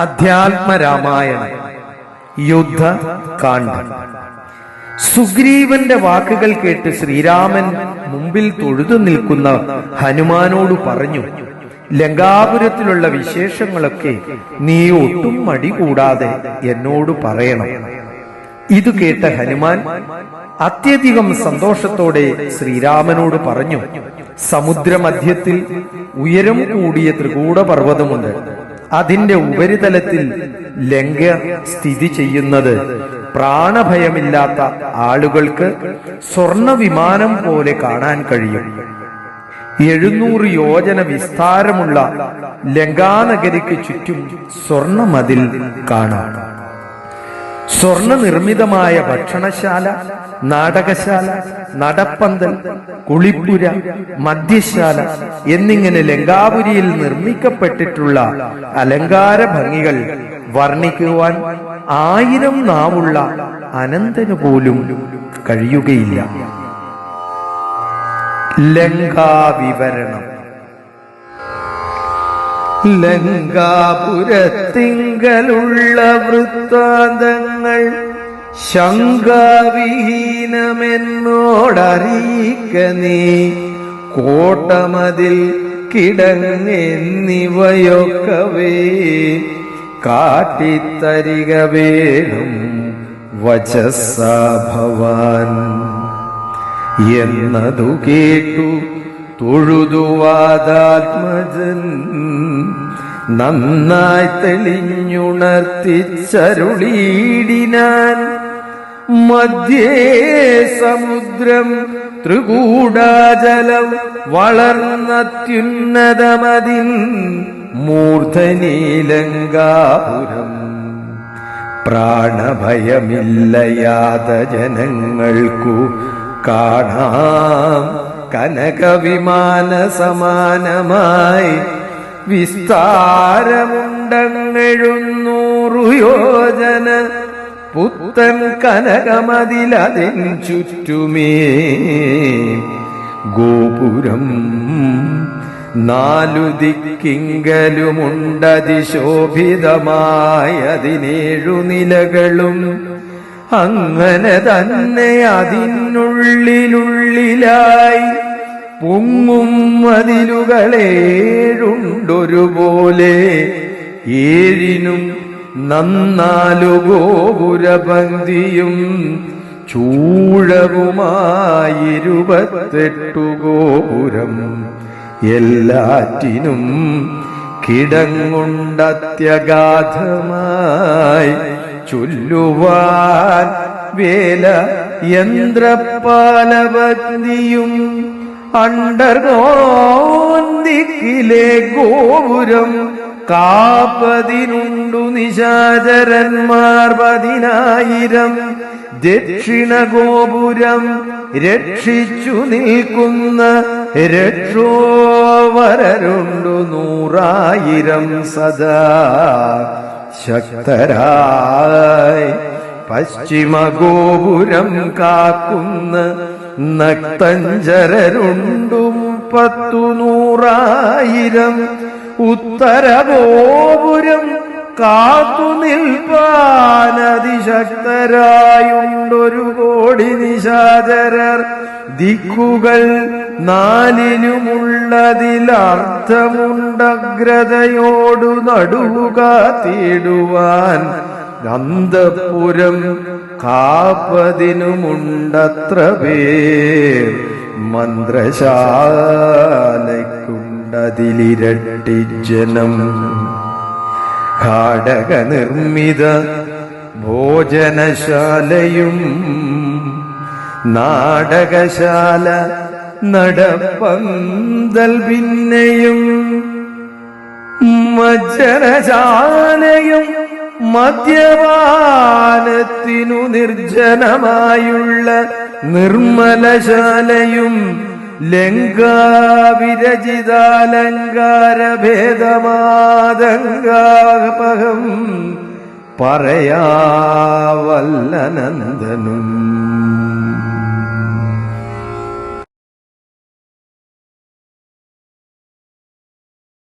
അധ്യാത്മരാമായണം യുദ്ധകാണ്ഡം. സുഗ്രീവന്റെ വാക്കുകൾ കേട്ട് ശ്രീരാമൻ മുമ്പിൽ തൊഴുതു നിൽക്കുന്ന ഹനുമാനോട് പറഞ്ഞു, ലങ്കാപുരത്തിലുള്ള വിശേഷങ്ങളൊക്കെ നീ ഒട്ടും മടി കൂടാതെ എന്നോട് പറയണം. ഇത് കേട്ട ഹനുമാൻ അത്യധികം സന്തോഷത്തോടെ ശ്രീരാമനോട് പറഞ്ഞു, സമുദ്രമധ്യത്തിൽ ഉയരം കൂടിയ ത്രികൂടപർവ്വതമുണ്ട്. അതിന്റെ ഉപരിതലത്തിൽ ലങ്ക സ്ഥിതി ചെയ്യുന്നത് പ്രാണഭയമില്ലാത്ത ആളുകൾക്ക് സ്വർണ വിമാനം പോലെ കാണാൻ കഴിയും. 700 യോജന വിസ്താരമുള്ള ലങ്കാനഗരിക്ക് ചുറ്റും സ്വർണ മതിൽ കാണാം. സ്വർണ നിർമ്മിതമായ ഭക്ഷണശാല, നാടകശാല, നടപ്പന്തൽ, കുളിപ്പുര, മദ്യശാല എന്നിങ്ങനെ ലങ്കാപുരിയിൽ നിർമ്മിക്കപ്പെട്ടിട്ടുള്ള അലങ്കാര ഭംഗികൾ വർണ്ണിക്കുവാൻ 1000 നാവുള്ള അനന്തന് പോലും കഴിയുകയില്ല. ലങ്കാവിവരണം. ലങ്കാപുരത്തിങ്കലുള്ള വൃത്താന്തങ്ങൾ ശങ്കാവിഹീനമെന്നോടറിയിക്ക നീ. കോട്ടമതിൽ കിടങ്ങെന്നിവയൊക്കവേ കാട്ടിത്തരിക വേണം വചസ്സാ ഭവാൻ. എന്നതു കേട്ടു തൊഴുതുവാദാത്മജൻ നന്നായി തെളിഞ്ഞുണർത്തിച്ചരുളീടിനാൻ. മധ്യേ സമുദ്രം ത്രികൂടാചലം വളർന്നത്യുന്നതമതിൻ മൂർധനീലങ്കാപുരം. പ്രാണഭയമില്ലയാത ജനങ്ങൾക്കു കാണാം കനകവിമാന സമാനമായി. വിസ്താരമുണ്ടെഴുന്നൂറു യോജന പുത്തൻ കനകമതിലതിൻ ചുറ്റുമേ. ഗോപുരം 4 ദിക്കിങ്കലുമുണ്ടതിശോഭിതമായതിനേഴു നിലകളും. അങ്ങനെ തന്നെ അതിനുള്ളിലുള്ളിലായി പൊങ്ങും മതിലുകളേഴുണ്ടൊരുപോലെ. 7 നന്നാലു ഗോപുരപന്തിയും ചൂഴവുമായി 28 ഗോപുരം. എല്ലാറ്റിനും കിടങ്ങുണ്ടത്യഗാധമായി. ചൊല്ലുവാൻ വേല യന്ത്രപാലപന്തിയും. അണ്ടർഗോന്ദിക്കിലെ ഗോപുരം കാപ്പതിനുണ്ടു നിശാചരന്മാർ 10,000. ദക്ഷിണ ഗോപുരം രക്ഷിച്ചു നിൽക്കുന്ന രക്ഷോവരരുണ്ടു 100,000 സദാ ശക്തരായി. പശ്ചിമ ഗോപുരം കാക്കുന്ന നക്തഞ്ചരരുണ്ടു 10,100,000. ഉത്തര ഗോപുരം കാത്തു നിൽപ്പാനതിശക്തരായുണ്ടൊരു കോടി നിശാചരർ. ദിക്കുകൾ 4-ലുമുള്ളതിലർത്ഥമുണ്ടഗ്രതയോടു നടുവുകാത്തിടുവാൻ. അന്തഃപുരം കാപ്പതിനുമുണ്ടത്ര പേർ. മന്ത്രശാലയ്ക്കുണ്ടതിലിരട്ടി ജനം. ഘാടക നിർമ്മിത ഭോജനശാലയും നാടകശാല നടപ്പന്തൽ പിന്നെയും. മജ്ജനശാലയും മദ്യപാനത്തിനു നിർജ്ജനമായുള്ള നിർമ്മലശാലയും. ലങ്കാവിരചിതാലങ്കാരഭേദമാതങ്കാപകം പറയാവല്ലനന്ദനും.